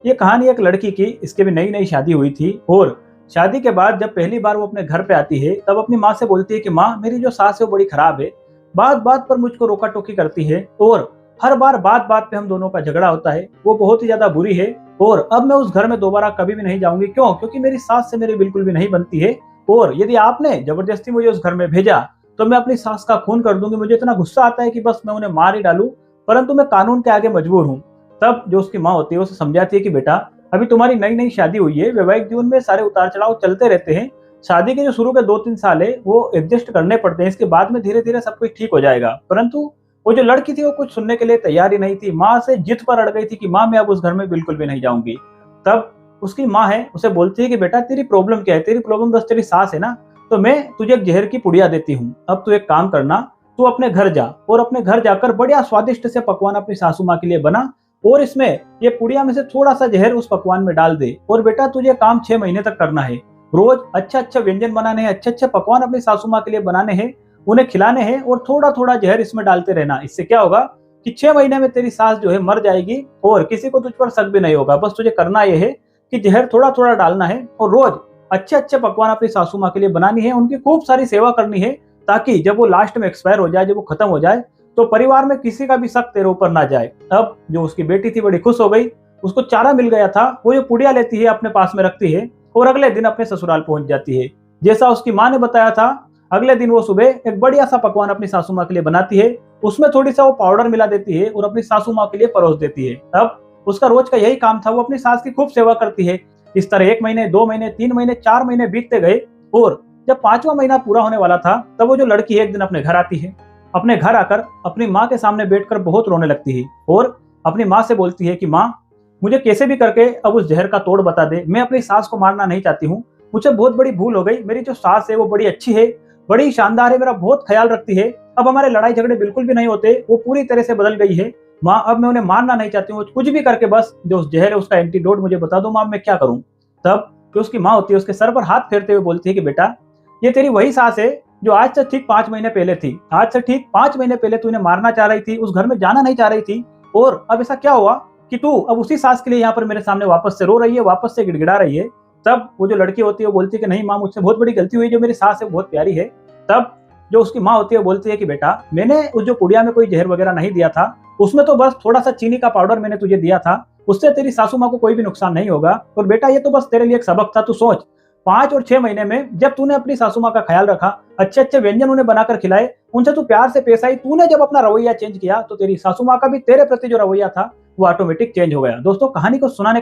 ये कहानी एक लड़की की, इसके भी नई नई शादी हुई थी और शादी के बाद जब पहली बार वो अपने घर पे आती है तब अपनी माँ से बोलती है कि माँ, मेरी जो सास है वो बड़ी खराब है, बात बात पर मुझको रोका टोकी करती है और हर बार बात बात पे हम दोनों का झगड़ा होता है, वो बहुत ही ज्यादा बुरी है और अब मैं उस घर में दोबारा कभी भी नहीं जाऊंगी। क्यों? क्योंकि मेरी सास से मेरी बिल्कुल भी नहीं बनती है और यदि आपने जबरदस्ती मुझे उस घर में भेजा तो मैं अपनी सास का खून कर दूंगी। मुझे इतना गुस्सा आता है कि बस मैं उन्हें मार ही डालूं, परंतु मैं कानून के आगे मजबूर हूँ। तब जो उसकी माँ होती है उसे समझाती है कि बेटा, अभी तुम्हारी नई नई शादी हुई है, वैवाहिक जीवन में सारे उतार चढ़ाव चलते रहते हैं। शादी के जो शुरू के 2-3 साल है वो एडजस्ट करने पड़ते हैं, इसके बाद में धीरे धीरे सब कुछ ठीक हो जाएगा। परंतु वो जो लड़की थी वो कुछ सुनने के लिए तैयार ही नहीं थी। माँ से जिद पर अड़ गई थी कि माँ, मैं अब उस घर में बिल्कुल भी नहीं जाऊंगी। तब उसकी माँ है उसे बोलती है कि बेटा, तेरी प्रॉब्लम क्या है? तेरी प्रॉब्लम बस तेरी सास है ना, तो मैं तुझे एक जहर की पुड़िया देती हूँ। अब तू एक काम करना, तू अपने घर जा और अपने घर जाकर बढ़िया स्वादिष्ट से पकवान अपनी सासू माँ के लिए बना और इसमें ये पुड़िया में से थोड़ा सा जहर उस पकवान में डाल दे। और बेटा, तुझे काम 6 महीने तक करना है। रोज अच्छे अच्छे व्यंजन बनाने हैं, अच्छे अच्छे पकवान अपनी सासू माँ के लिए बनाने हैं, उन्हें खिलाने हैं और थोड़ा थोड़ा जहर इसमें डालते रहना। इससे क्या होगा कि 6 महीने में तेरी सास जो है मर जाएगी और किसी को तुझ पर शक भी नहीं होगा। बस तुझे करना यह है कि जहर थोड़ा थोड़ा डालना है और रोज अच्छे अच्छे पकवान अपनी सासू माँ के लिए बनानी है, उनकी खूब सारी सेवा करनी है, ताकि जब वो लास्ट में एक्सपायर हो जाए, जब वो खत्म हो जाए, तो परिवार में किसी का भी शक तेरे ऊपर ना जाए। अब जो उसकी बेटी थी बड़ी खुश हो गई, उसको चारा मिल गया था। वो जो पुड़िया लेती है अपने पास में रखती है और अगले दिन अपने ससुराल पहुंच जाती है। जैसा उसकी माँ ने बताया था, अगले दिन वो सुबह एक बढ़िया सा पकवान अपनी सासू माँ के लिए बनाती है, उसमें थोड़ी सा वो पाउडर मिला देती है और अपनी सासू माँ के लिए परोस देती है। अब उसका रोज का यही काम था, वो अपनी सास की खूब सेवा करती है। इस तरह 1 महीने, 2 महीने, 3 महीने, 4 महीने बीतते गए और जब 5वां महीना पूरा होने वाला था तब वो जो लड़की एक दिन अपने घर आती है। अपने घर आकर अपनी माँ के सामने बैठकर बहुत रोने लगती है और अपनी माँ से बोलती है कि माँ, मुझे कैसे भी करके अब उस जहर का तोड़ बता दे। मैं अपनी सास को मारना नहीं चाहती हूँ, मुझसे बहुत बड़ी भूल हो गई। मेरी जो सास है वो बड़ी अच्छी है, बड़ी शानदार है, मेरा बहुत ख्याल रखती है। अब हमारे लड़ाई झगड़े बिल्कुल भी नहीं होते, वो पूरी तरह से बदल गई है। माँ, अब मैं उन्हें मारना नहीं चाहती हूँ, कुछ भी करके बस जो उस जहर है उसका एंटीडोट मुझे बता दो माँ, मैं क्या करूँ। तब जो उसकी माँ होती है उसके सर पर हाथ फेरते हुए बोलती है कि बेटा, ये तेरी वही सास है जो आज से ठीक 5 महीने पहले थी। आज से ठीक 5 महीने पहले तू इन्हें मारना चाह रही थी, उस घर में जाना नहीं चाह रही थी, और अब ऐसा क्या हुआ कि तू अब उसी सास के लिए यहाँ पर मेरे सामने वापस से रो रही है, वापस से गिड़गिड़ा रही है। तब वो जो लड़की होती है वो बोलती है कि नहीं माँ, मुझसे बहुत बड़ी गलती हुई, जो मेरी सास है बहुत प्यारी है। तब जो उसकी माँ होती है वो बोलती है कि बेटा, मैंने उस जो पुड़िया में कोई जहर वगैरह नहीं दिया था, उसमें तो बस थोड़ा सा चीनी का पाउडर मैंने तुझे दिया था, उससे तेरी सासू माँ को कोई भी नुकसान नहीं होगा। और बेटा, ये तो बस तेरे लिए एक सबक था। तू सोच, 5 और 6 महीने में जब तूने अपनी सासू माँ का ख्याल रखा, अच्छे अच्छे व्यंजन उन्हें बनाकर खिलाए, उनसे तू प्यार से पेश आई, तूने जब अपना रवैया चेंज किया तो तेरी सासू माँ का भी तेरे प्रति जो रवैया था वो ऑटोमेटिक चेंज हो गया। दोस्तों, कहानी को सुनाने का